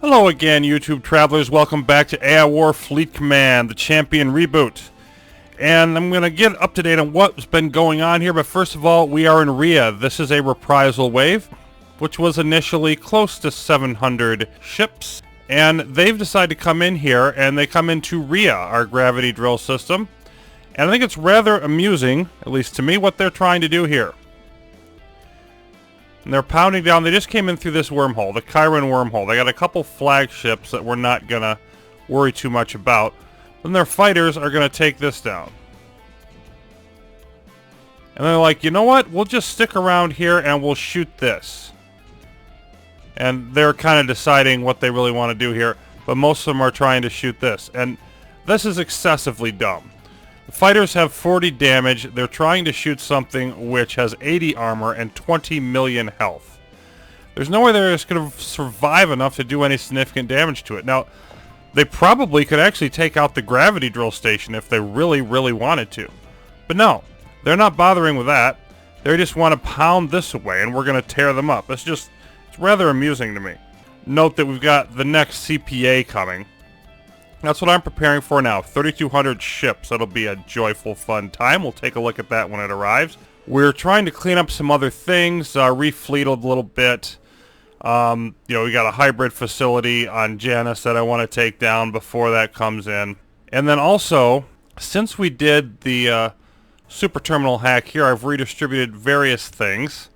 Hello again, YouTube travelers. Welcome back to AI War Fleet Command, the Champion reboot. And I'm going to get up to date on what's been going on here, but first of all, we are in Rhea. This is a reprisal wave, which was initially close to 700 ships. And they've decided to come in here, and they come into Rhea, our gravity drill system. And I think it's rather amusing, at least to me, what they're trying to do here. And they're pounding down. They just came in through this wormhole, the Chiron wormhole. They got a couple flagships that we're not going to worry too much about. Then their fighters are going to take this down. And they're like, you know what? We'll just stick around here and we'll shoot this. And they're kind of deciding what they really want to do here. But most of them are trying to shoot this. And this is excessively dumb. The fighters have 40 damage. They're trying to shoot something which has 80 armor and 20 million health. There's no way they're just going to survive enough to do any significant damage to it. Now, they probably could actually take out the gravity drill station if they really, really wanted to. But no, they're not bothering with that. They just want to pound this away, and we're going to tear them up. It's rather amusing to me. Note that we've got the next CPA coming. That's what I'm preparing for now. 3,200 ships. That'll be a joyful, fun time. We'll take a look at that when it arrives. We're trying to clean up some other things, refleet a little bit. We got a hybrid facility on Janus that I want to take down before that comes in. And then also, since we did the super terminal hack here, I've redistributed various things.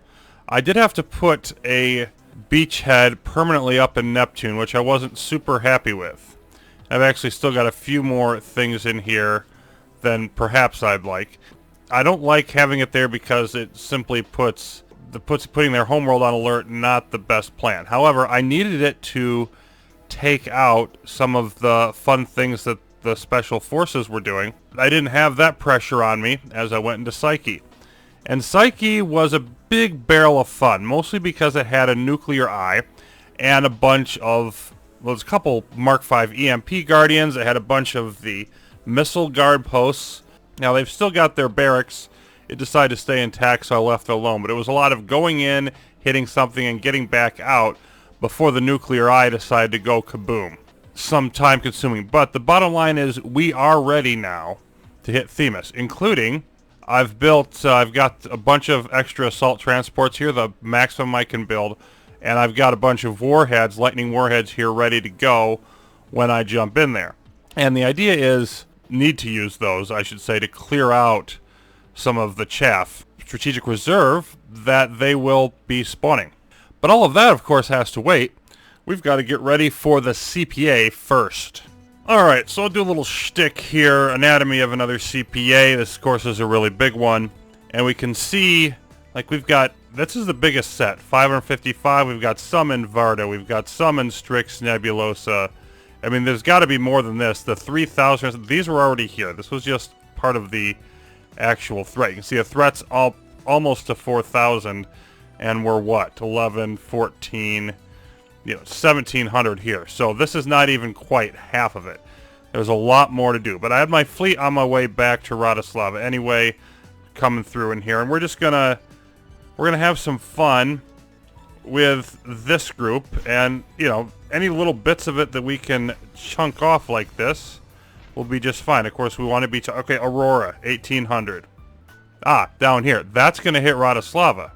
I did have to put a beachhead permanently up in Neptune, which I wasn't super happy with. I've actually still got a few more things in here than perhaps I'd like. I don't like having it there because it simply puts putting their homeworld on alert not the best plan. However, I needed it to take out some of the fun things that the special forces were doing. I didn't have that pressure on me as I went into Psyche. And Psyche was a big barrel of fun, mostly because it had a nuclear eye and a bunch of... Well, there's a couple Mark V EMP Guardians. It had a bunch of the missile guard posts. Now, they've still got their barracks. It decided to stay intact, so I left it alone. But it was a lot of going in, hitting something, and getting back out before the nuclear eye decided to go kaboom. Some time consuming. But the bottom line is we are ready now to hit Themis, including I've got a bunch of extra assault transports here, the maximum I can build. And I've got a bunch of warheads, lightning warheads here ready to go when I jump in there. And the idea is, need to use those, I should say, to clear out some of the chaff, strategic reserve that they will be spawning. But all of that, of course, has to wait. We've got to get ready for the CPA first. Alright, so I'll do a little shtick here, anatomy of another CPA. This, of course, is a really big one. And we can see, like, we've got... This is the biggest set, 555. We've got some in Varda. We've got some in Strix Nebulosa. I mean, there's got to be more than this. The 3,000, these were already here. This was just part of the actual threat. You can see the threat's almost to 4,000, and we're what? 11, 14, 1,700 here. So this is not even quite half of it. There's a lot more to do. But I had my fleet on my way back to Radislava anyway, coming through in here, and we're going to have some fun with this group, and, any little bits of it that we can chunk off like this will be just fine. Of course, we want to be... Okay, Aurora, 1,800. Down here. That's going to hit Radislava.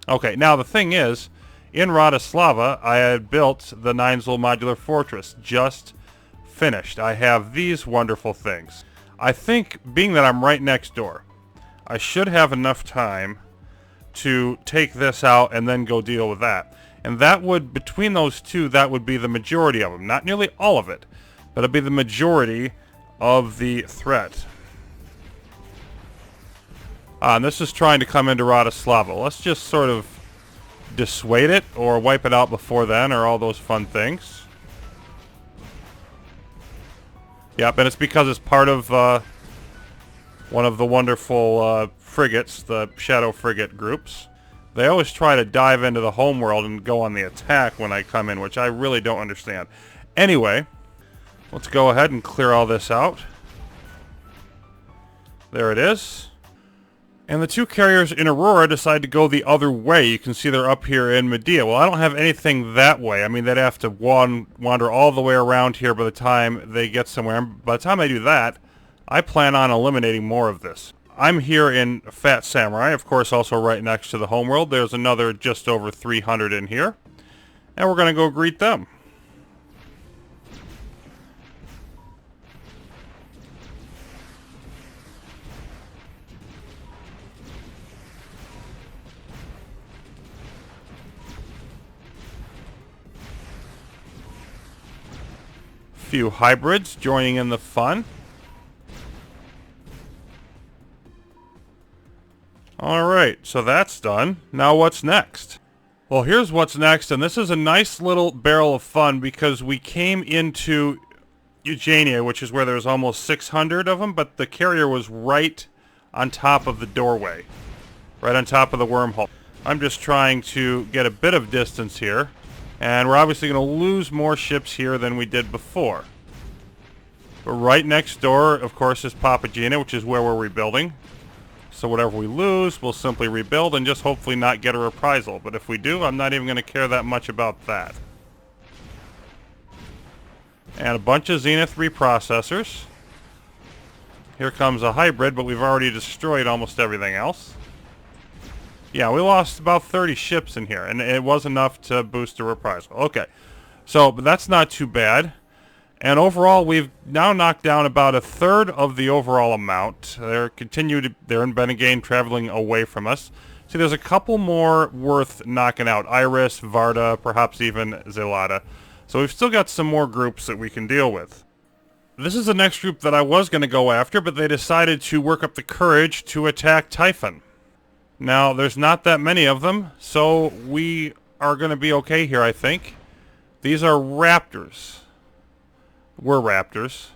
Okay, now the thing is, in Radislava, I had built the Ninezul Modular Fortress. Just finished. I have these wonderful things. I think, being that I'm right next door, I should have enough time to take this out and then go deal with that. And that would, between those two, that would be the majority of them. Not nearly all of it, but it'd be the majority of the threat. And this is trying to come into Radislava. Let's just sort of dissuade it or wipe it out before then, or all those fun things. Yep, and it's because it's part of one of the wonderful frigates, the Shadow Frigate groups. They always try to dive into the homeworld and go on the attack when I come in, which I really don't understand. Anyway, let's go ahead and clear all this out. There it is. And the two carriers in Aurora decide to go the other way. You can see they're up here in Medea. Well, I don't have anything that way. I mean, they'd have to wander all the way around here by the time they get somewhere. And by the time they do that, I plan on eliminating more of this. I'm here in Fat Samurai, of course, also right next to the homeworld. There's another just over 300 in here. And we're going to go greet them. Few hybrids joining in the fun. Alright, so that's done. Now what's next? Well, here's what's next, and this is a nice little barrel of fun because we came into Eugenia, which is where there's almost 600 of them, but the carrier was right on top of the doorway. Right on top of the wormhole. I'm just trying to get a bit of distance here. And we're obviously going to lose more ships here than we did before. But right next door, of course, is Papagena, which is where we're rebuilding. So whatever we lose, we'll simply rebuild and just hopefully not get a reprisal. But if we do, I'm not even going to care that much about that. And a bunch of Zenith reprocessors. Here comes a hybrid, but we've already destroyed almost everything else. Yeah, we lost about 30 ships in here, and it was enough to boost a reprisal. Okay, so but that's not too bad. And overall, we've now knocked down about a third of the overall amount. They're in Benegane, traveling away from us. See, there's a couple more worth knocking out. Iris, Varda, perhaps even Zelada. So we've still got some more groups that we can deal with. This is the next group that I was going to go after, but they decided to work up the courage to attack Typhon. Now, there's not that many of them, so we are going to be okay here, I think. These are Raptors. We're Raptors.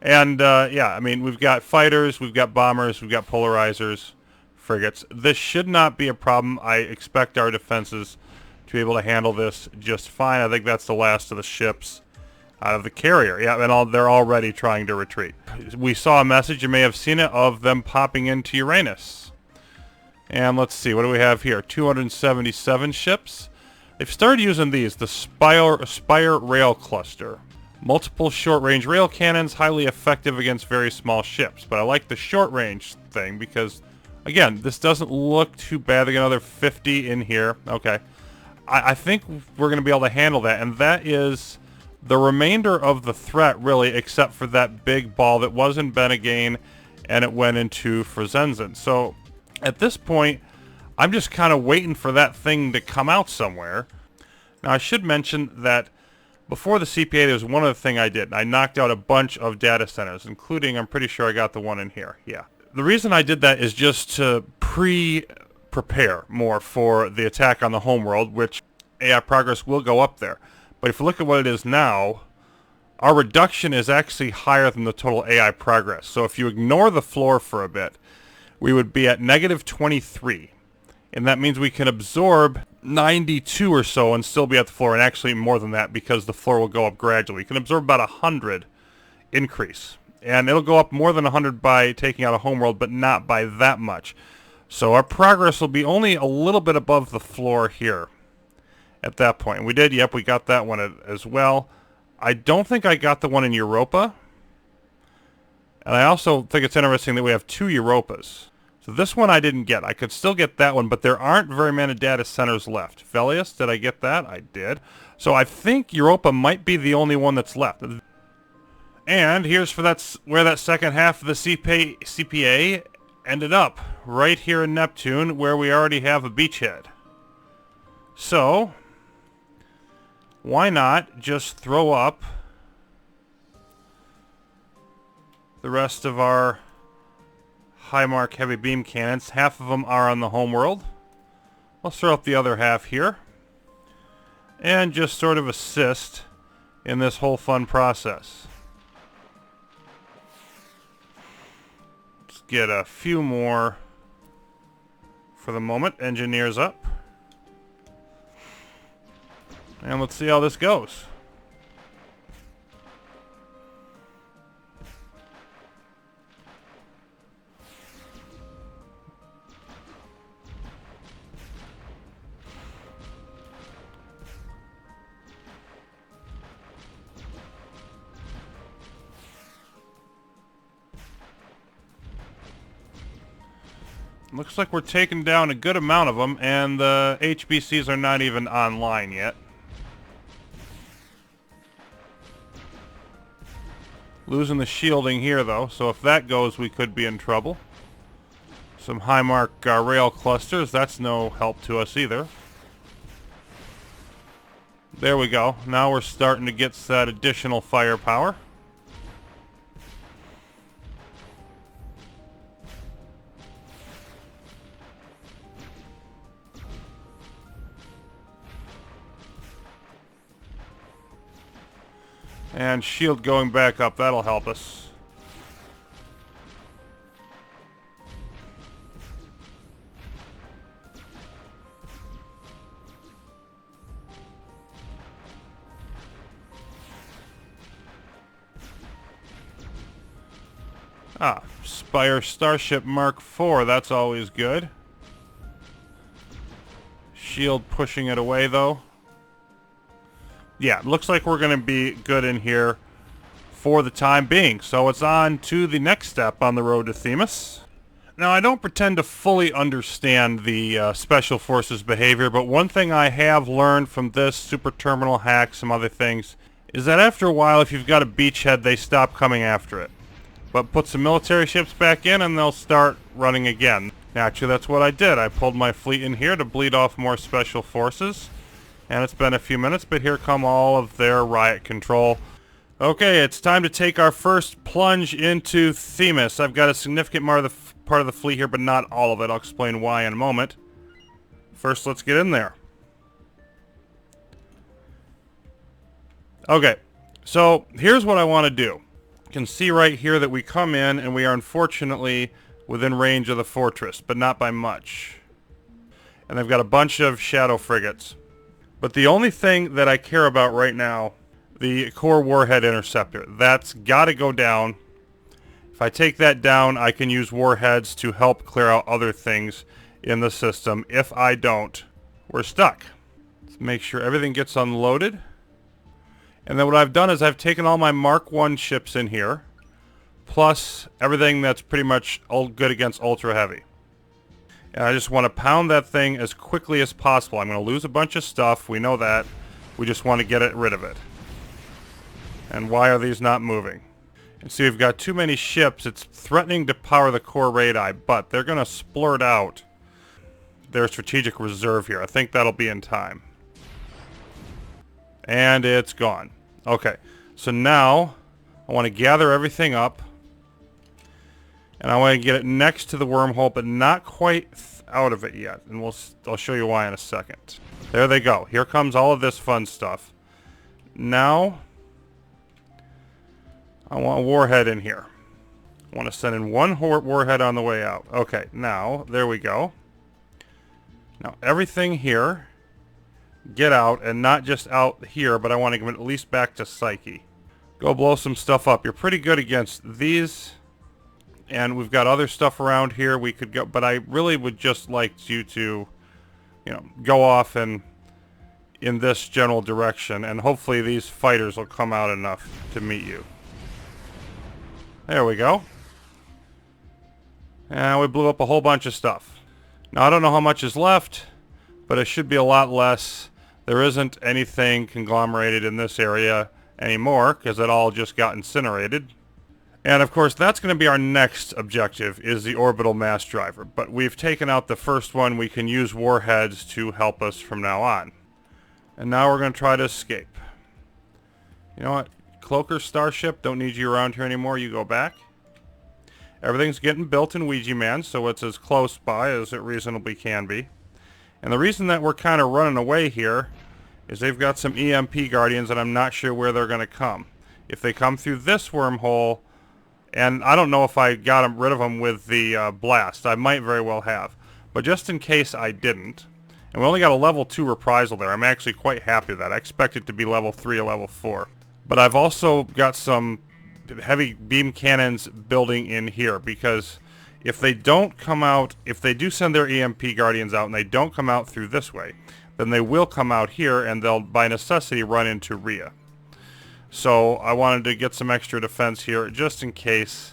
And, yeah, I mean, we've got fighters, we've got bombers, we've got polarizers, frigates. This should not be a problem. I expect our defenses to be able to handle this just fine. I think that's the last of the ships out of the carrier. Yeah, and they're already trying to retreat. We saw a message, you may have seen it, of them popping into Uranus. And let's see, what do we have here? 277 ships. They've started using these, the Spire Rail Cluster. Multiple short-range rail cannons, highly effective against very small ships. But I like the short-range thing because, again, this doesn't look too bad. They got another 50 in here. Okay. I think we're going to be able to handle that. And that is the remainder of the threat, really, except for that big ball that was in Benegane and it went into Frozenzen. So at this point, I'm just kind of waiting for that thing to come out somewhere. Now, I should mention that before the CPA, there was one other thing I did. I knocked out a bunch of data centers, including, I'm pretty sure I got the one in here. Yeah. The reason I did that is just to prepare more for the attack on the homeworld, which AI progress will go up there. But if you look at what it is now, our reduction is actually higher than the total AI progress. So if you ignore the floor for a bit, we would be at negative 23. And that means we can absorb 92 or so and still be at the floor, and actually more than that because the floor will go up gradually. You can absorb about 100 increase. And it'll go up more than 100 by taking out a homeworld, but not by that much. So our progress will be only a little bit above the floor here at that point. And we did, yep, we got that one as well. I don't think I got the one in Europa. And I also think it's interesting that we have two Europas. So this one I didn't get. I could still get that one, but there aren't very many data centers left. Velius, did I get that? I did. So I think Europa might be the only one that's left. And here's for where that second half of the CPA ended up. Right here in Neptune, where we already have a beachhead. So, why not just throw up the rest of our high mark heavy beam cannons. Half of them are on the homeworld. Let's throw up the other half here. And just sort of assist in this whole fun process. Let's get a few more for the moment. Engineers up. And let's see how this goes. Looks like we're taking down a good amount of them, and the HBCs are not even online yet. Losing the shielding here, though, so if that goes, we could be in trouble. Some high mark rail clusters, that's no help to us either. There we go. Now we're starting to get that additional firepower. And shield going back up, that'll help us. Ah, Spire Starship Mark IV, that's always good. Shield pushing it away, though. Yeah, looks like we're going to be good in here for the time being. So it's on to the next step on the road to Themis. Now, I don't pretend to fully understand the Special Forces behavior, but one thing I have learned from this, super terminal hack, some other things, is that after a while, if you've got a beachhead, they stop coming after it. But put some military ships back in and they'll start running again. Naturally, that's what I did. I pulled my fleet in here to bleed off more Special Forces. And it's been a few minutes, but here come all of their riot control. Okay, it's time to take our first plunge into Themis. I've got a significant part of the fleet here, but not all of it. I'll explain why in a moment. First, let's get in there. Okay, so here's what I want to do. You can see right here that we come in, and we are unfortunately within range of the fortress, but not by much. And they've got a bunch of shadow frigates. But the only thing that I care about right now, the core warhead interceptor, that's got to go down. If I take that down, I can use warheads to help clear out other things in the system. If I don't, we're stuck. Let's make sure everything gets unloaded. And then what I've done is I've taken all my Mark I ships in here, plus everything that's pretty much all good against ultra heavy. And I just want to pound that thing as quickly as possible. I'm going to lose a bunch of stuff. We know that. We just want to get rid of it. And why are these not moving? And see, we've got too many ships. It's threatening to power the core radii, but they're going to splurt out their strategic reserve here. I think that'll be in time. And it's gone. Okay, so now I want to gather everything up. And I want to get it next to the wormhole, but not quite out of it yet. And I'll show you why in a second. There they go. Here comes all of this fun stuff. Now, I want a warhead in here. I want to send in one warhead on the way out. Okay, now, there we go. Now, everything here, get out, and not just out here, but I want to give it at least back to Psyche. Go blow some stuff up. You're pretty good against these. And we've got other stuff around here we could go, but I really would just like you to, go off and in this general direction, and hopefully these fighters will come out enough to meet you. There we go. And we blew up a whole bunch of stuff. Now I don't know how much is left, but it should be a lot less. There isn't anything conglomerated in this area anymore, because it all just got incinerated. And of course, that's going to be our next objective, is the orbital mass driver. But we've taken out the first one. We can use warheads to help us from now on. And now we're going to try to escape. You know what? Cloaker Starship, don't need you around here anymore. You go back. Everything's getting built in Ouija Man, so it's as close by as it reasonably can be. And the reason that we're kind of running away here is they've got some EMP Guardians, and I'm not sure where they're going to come. If they come through this wormhole... And I don't know if I got rid of them with the blast. I might very well have. But just in case I didn't, and we only got a level 2 reprisal there, I'm actually quite happy with that. I expect it to be level 3 or level 4. But I've also got some heavy beam cannons building in here, because if they don't come out, if they do send their EMP Guardians out and they don't come out through this way, then they will come out here and they'll, by necessity, run into Rhea. So I wanted to get some extra defense here just in case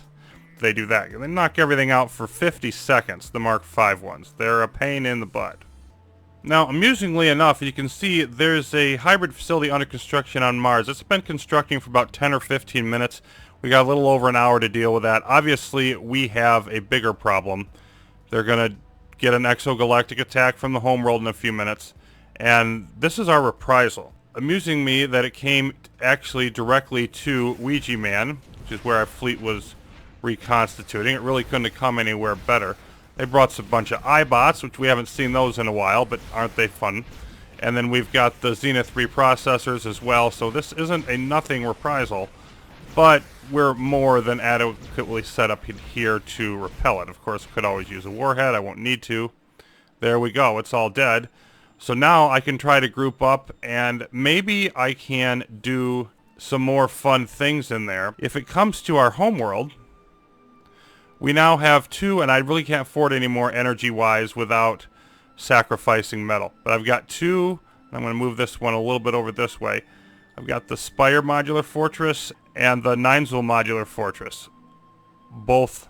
they do that. They knock everything out for 50 seconds, the Mark V ones. They're a pain in the butt. Now, amusingly enough, you can see there's a hybrid facility under construction on Mars. It's been constructing for about 10 or 15 minutes. We got a little over an hour to deal with that. Obviously, we have a bigger problem. They're going to get an exogalactic attack from the homeworld in a few minutes. And this is our reprisal. Amusing me that it came actually directly to Ouija Man, which is where our fleet was reconstituting. It really couldn't have come anywhere better. They brought a bunch of iBots, which we haven't seen those in a while, but aren't they fun? And then we've got the Zenith reprocessors as well, so this isn't a nothing reprisal, but we're more than adequately set up here to repel it. Of course, could always use a warhead. I won't need to. There we go. It's all dead. So now I can try to group up, and maybe I can do some more fun things in there. If it comes to our homeworld, we now have 2, and I really can't afford any more energy-wise without sacrificing metal. But I've got 2. I'm going to move this one a little bit over this way. I've got the Spire Modular Fortress and the Ninesville Modular Fortress, both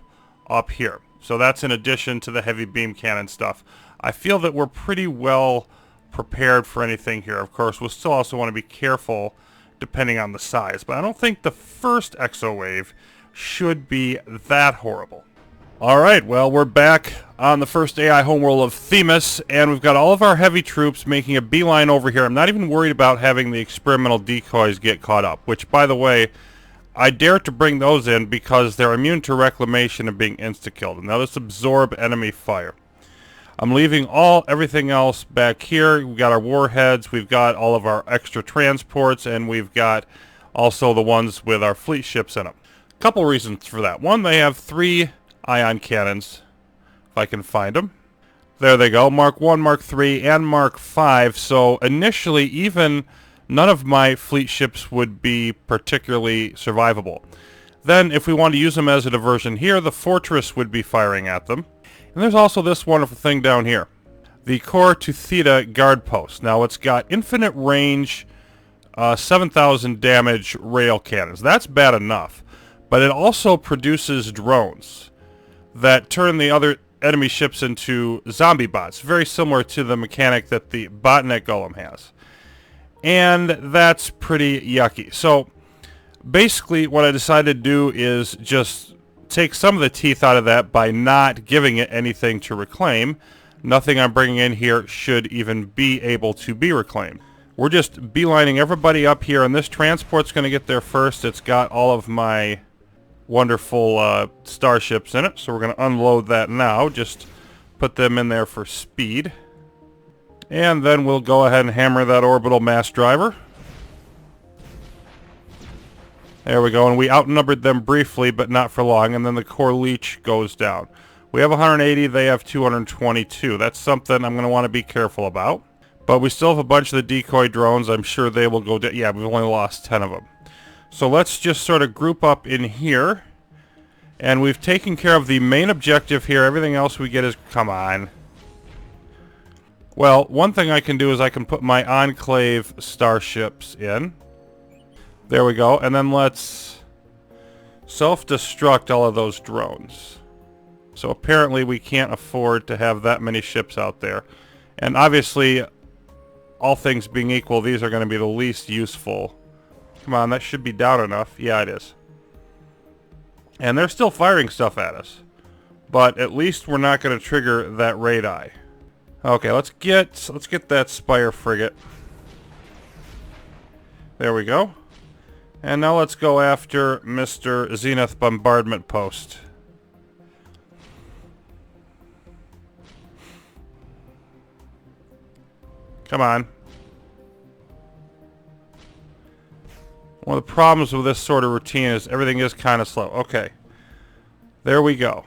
up here. So that's in addition to the heavy beam cannon stuff. I feel that we're pretty well prepared for anything here. Of course, we'll still also want to be careful depending on the size. But I don't think the first exo wave should be that horrible. Alright, well, we're back on the first AI homeworld of Themis, and we've got all of our heavy troops making a beeline over here. I'm not even worried about having the experimental decoys get caught up, which, by the way, I dare to bring those in because they're immune to reclamation and being insta-killed. And they'll just absorb enemy fire. I'm leaving everything else back here. We've got our warheads, we've got all of our extra transports, and we've got also the ones with our fleet ships in them. Couple reasons for that. One, they have 3 ion cannons, if I can find them. There they go, Mark 1, Mark 3, and Mark 5. So initially, even none of my fleet ships would be particularly survivable. Then, if we want to use them as a diversion here, the fortress would be firing at them. And there's also this wonderful thing down here, the Core to Theta guard post. Now, it's got infinite range, 7,000 damage rail cannons. That's bad enough. But it also produces drones that turn the other enemy ships into zombie bots, very similar to the mechanic that the botnet golem has. And that's pretty yucky. So basically what I decided to do is just take some of the teeth out of that by not giving it anything to reclaim. Nothing I'm bringing in here should even be able to be reclaimed. We're just beelining everybody up here, and this transport's going to get there first. It's got all of my wonderful starships in it, so we're going to unload that now. Just put them in there for speed. And then we'll go ahead and hammer that orbital mass driver. There we go, and we outnumbered them briefly, but not for long, and then the core leech goes down. We have 180, they have 222. That's something I'm going to want to be careful about. But we still have a bunch of the decoy drones. I'm sure they will go down. Yeah, we've only lost 10 of them. So let's just sort of group up in here. And we've taken care of the main objective here. Everything else we get is... Come on. Well, one thing I can do is I can put my Enclave starships in. There we go. And then let's self-destruct all of those drones. So apparently we can't afford to have that many ships out there. And obviously, all things being equal, these are going to be the least useful. Come on, that should be down enough. Yeah, it is. And they're still firing stuff at us. But at least we're not going to trigger that raid eye. Okay, let's get that Spire frigate. There we go. And now let's go after Mr. Zenith Bombardment Post. Come on. One of the problems with this sort of routine is everything is kind of slow. Okay. There we go.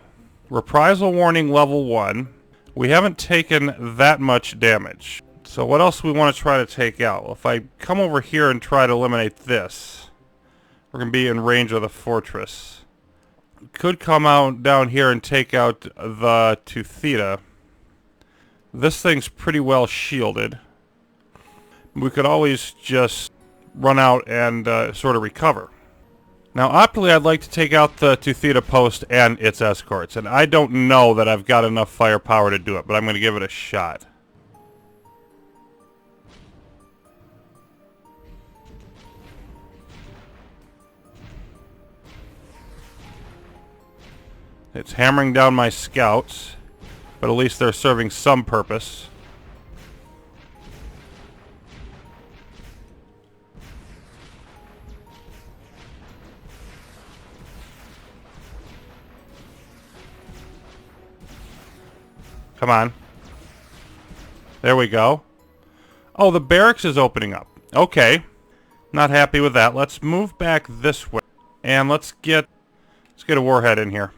Reprisal warning level 1. We haven't taken that much damage. So what else do we want to try to take out? Well, if I come over here and try to eliminate this, we're going to be in range of the fortress. Could come out down here and take out the to Theta. This thing's pretty well shielded. We could always just run out and sort of recover. Now, optically, I'd like to take out the Theta post and its escorts, and I don't know that I've got enough firepower to do it, but I'm going to give it a shot. It's hammering down my scouts, but at least they're serving some purpose. Come on. There we go. Oh, the barracks is opening up. Okay. Not happy with that. Let's move back this way. And let's get a warhead in here.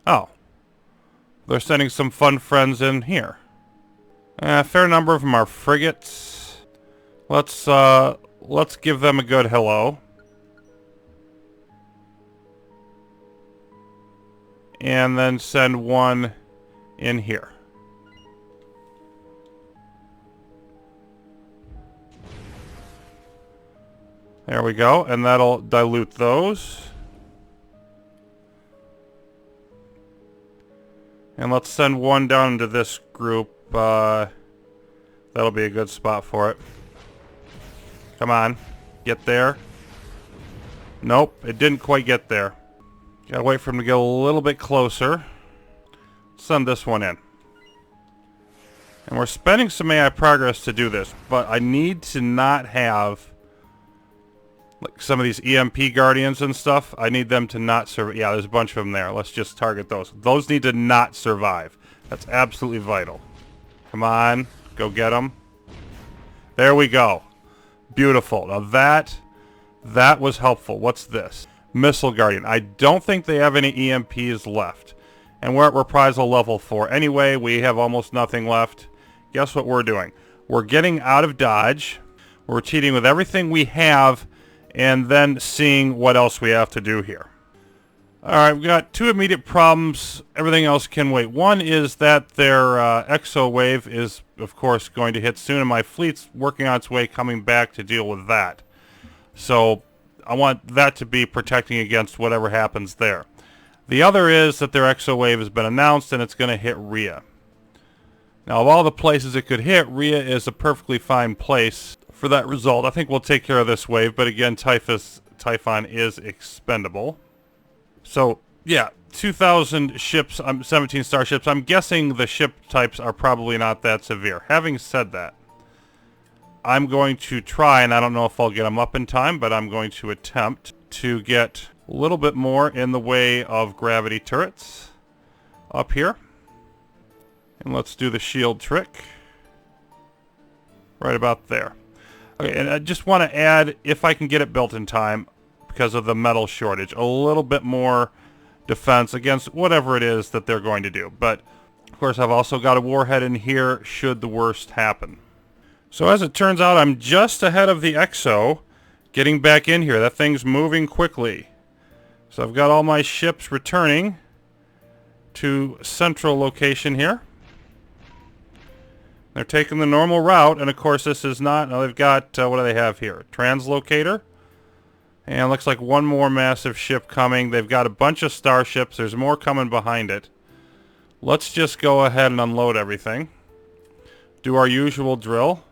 Oh. They're sending some fun friends in here. A fair number of them are frigates. Let's give them a good hello. And then send one in here. There we go, and that'll dilute those. And let's send one down into this group. That'll be a good spot for it. Come on, get there. Nope, it didn't quite get there. Gotta wait for him to get a little bit closer. Send this one in. And we're spending some AI progress to do this, but I need to not have like some of these EMP guardians and stuff. I need them to not survive. Yeah, there's a bunch of them there. Let's just target those. Those need to not survive. That's absolutely vital. Come on, go get them. There we go. Beautiful. Now that was helpful. What's this? Missile Guardian. I don't think they have any EMPs left. And we're at reprisal level 4. Anyway, we have almost nothing left. Guess what we're doing? We're getting out of dodge. We're cheating with everything we have, and then seeing what else we have to do here. Alright, we've got two immediate problems. Everything else can wait. One is that their exo wave is, of course, going to hit soon, and my fleet's working on its way coming back to deal with that. So I want that to be protecting against whatever happens there. The other is that their exo wave has been announced, and it's going to hit Rhea. Now, of all the places it could hit, Rhea is a perfectly fine place for that result. I think we'll take care of this wave, but again, Typhon is expendable. So, yeah, 2,000 ships, 17 starships. I'm guessing the ship types are probably not that severe. Having said that, I'm going to try, and I don't know if I'll get them up in time, but I'm going to attempt to get a little bit more in the way of gravity turrets up here. And let's do the shield trick. Right about there. Okay, and I just want to add, if I can get it built in time, because of the metal shortage, a little bit more defense against whatever it is that they're going to do. But, of course, I've also got a warhead in here should the worst happen. So as it turns out, I'm just ahead of the EXO getting back in here. That thing's moving quickly. So I've got all my ships returning to central location here. They're taking the normal route, and of course this is not... Now they've got, what do they have here? Translocator. And looks like one more massive ship coming. They've got a bunch of starships. There's more coming behind it. Let's just go ahead and unload everything. Do our usual drill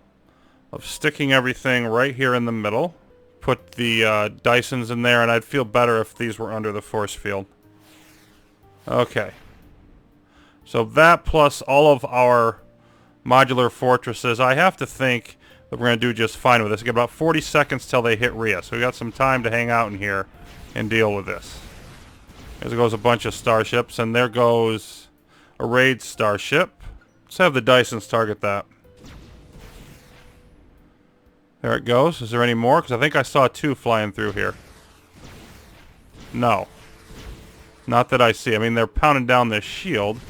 of sticking everything right here in the middle. Put the Dysons in there, and I'd feel better if these were under the force field. Okay. So that plus all of our modular fortresses, I have to think that we're going to do just fine with this. We got about 40 seconds till they hit Rhea, so we got some time to hang out in here and deal with this. There goes a bunch of starships, and there goes a raid starship. Let's have the Dysons target that. There it goes. Is there any more? Because I think I saw two flying through here. No. Not that I see. I mean, they're pounding down this shield.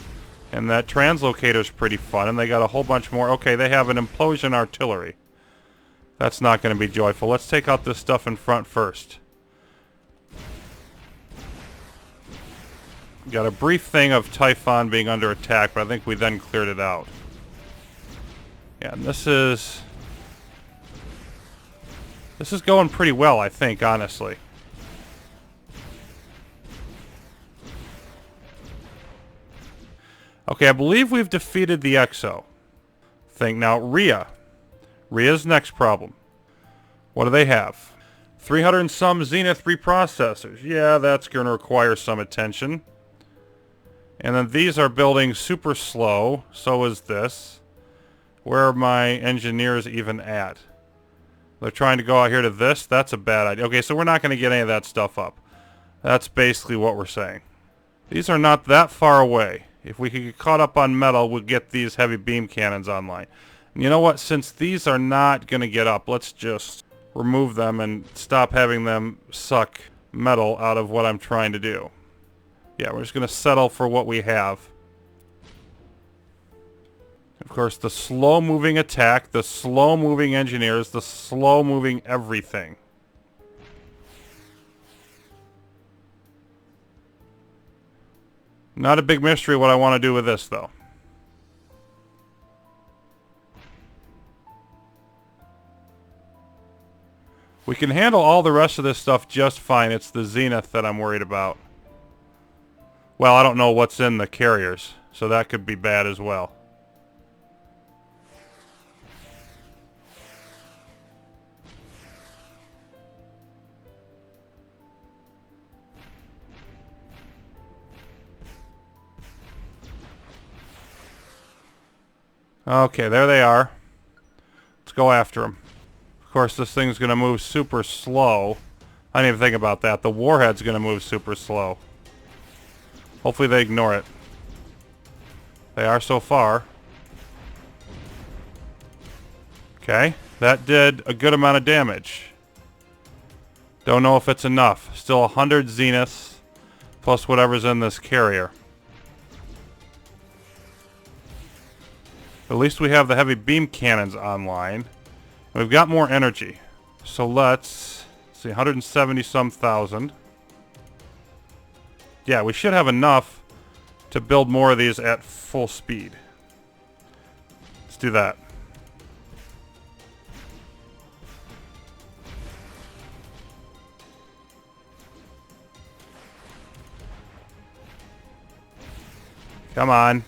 And that translocator's pretty fun. And they got a whole bunch more. Okay, they have an implosion artillery. That's not going to be joyful. Let's take out this stuff in front first. Got a brief thing of Typhon being under attack, but I think we then cleared it out. Yeah, and this is... This is going pretty well, I think, honestly. Okay, I believe we've defeated the Exo. Think now, Rhea. Rhea's next problem. What do they have? 300 and some Zenith reprocessors. Yeah, that's going to require some attention. And then these are building super slow. So is this. Where are my engineers even at? They're trying to go out here to this? That's a bad idea. Okay, so we're not going to get any of that stuff up. That's basically what we're saying. These are not that far away. If we could get caught up on metal, we'll get these heavy beam cannons online. And you know what? Since these are not going to get up, let's just remove them and stop having them suck metal out of what I'm trying to do. Yeah, we're just going to settle for what we have. Of course, the slow-moving attack, the slow-moving engineers, the slow-moving everything. Not a big mystery what I want to do with this, though. We can handle all the rest of this stuff just fine. It's the Zenith that I'm worried about. Well, I don't know what's in the carriers, so that could be bad as well. Okay, there they are. Let's go after them. Of course, this thing's going to move super slow. I didn't even think about that. The warhead's going to move super slow. Hopefully they ignore it. They are so far. Okay, that did a good amount of damage. Don't know if it's enough. Still 100 Zeniths plus whatever's in this carrier. At least we have the heavy beam cannons online. We've got more energy. So let's see, 170 some thousand. Yeah, we should have enough to build more of these at full speed. Let's do that. Come on.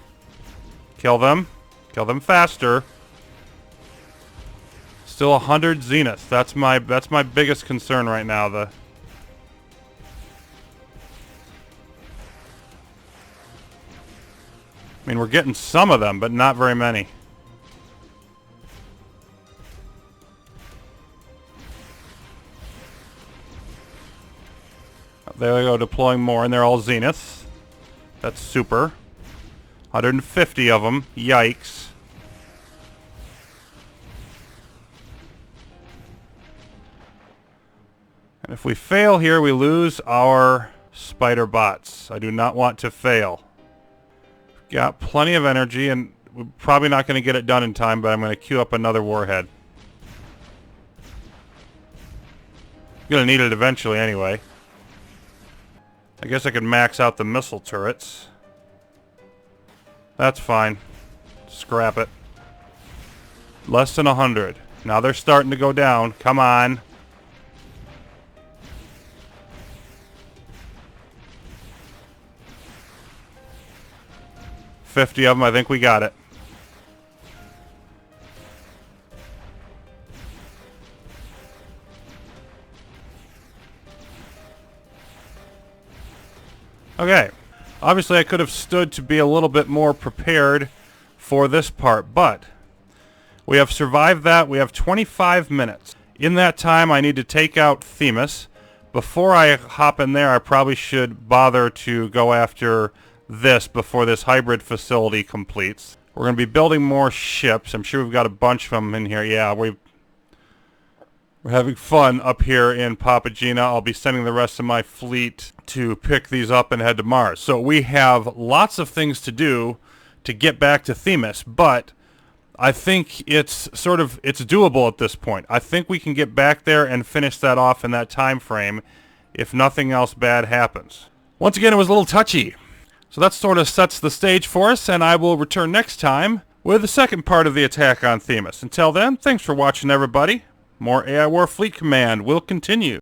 Kill them. Kill them faster. Still 100 Zeniths. That's my biggest concern right now. I mean, we're getting some of them, but not very many. There we go, deploying more, and they're all Zeniths. That's super. 150 of them. Yikes. And if we fail here, we lose our spider bots. I do not want to fail. Got plenty of energy, and we're probably not going to get it done in time, but I'm going to queue up another warhead. I'm going to need it eventually anyway. I guess I could max out the missile turrets. That's fine. Scrap it. Less than 100. Now they're starting to go down. Come on. $50 of them. I think we got it. Okay. Obviously, I could have stood to be a little bit more prepared for this part, but we have survived that. We have 25 minutes. In that time, I need to take out Themis. Before I hop in there, I probably should bother to go after this before this hybrid facility completes. We're going to be building more ships. I'm sure we've got a bunch of them in here. Yeah, we're having fun up here in Papagena. I'll be sending the rest of my fleet to pick these up and head to Mars. So we have lots of things to do to get back to Themis, but I think it's doable at this point. I think we can get back there and finish that off in that time frame if nothing else bad happens. Once again, it was a little touchy. So that sort of sets the stage for us, and I will return next time with the second part of the attack on Themis. Until then, thanks for watching, everybody. More AI War Fleet Command will continue.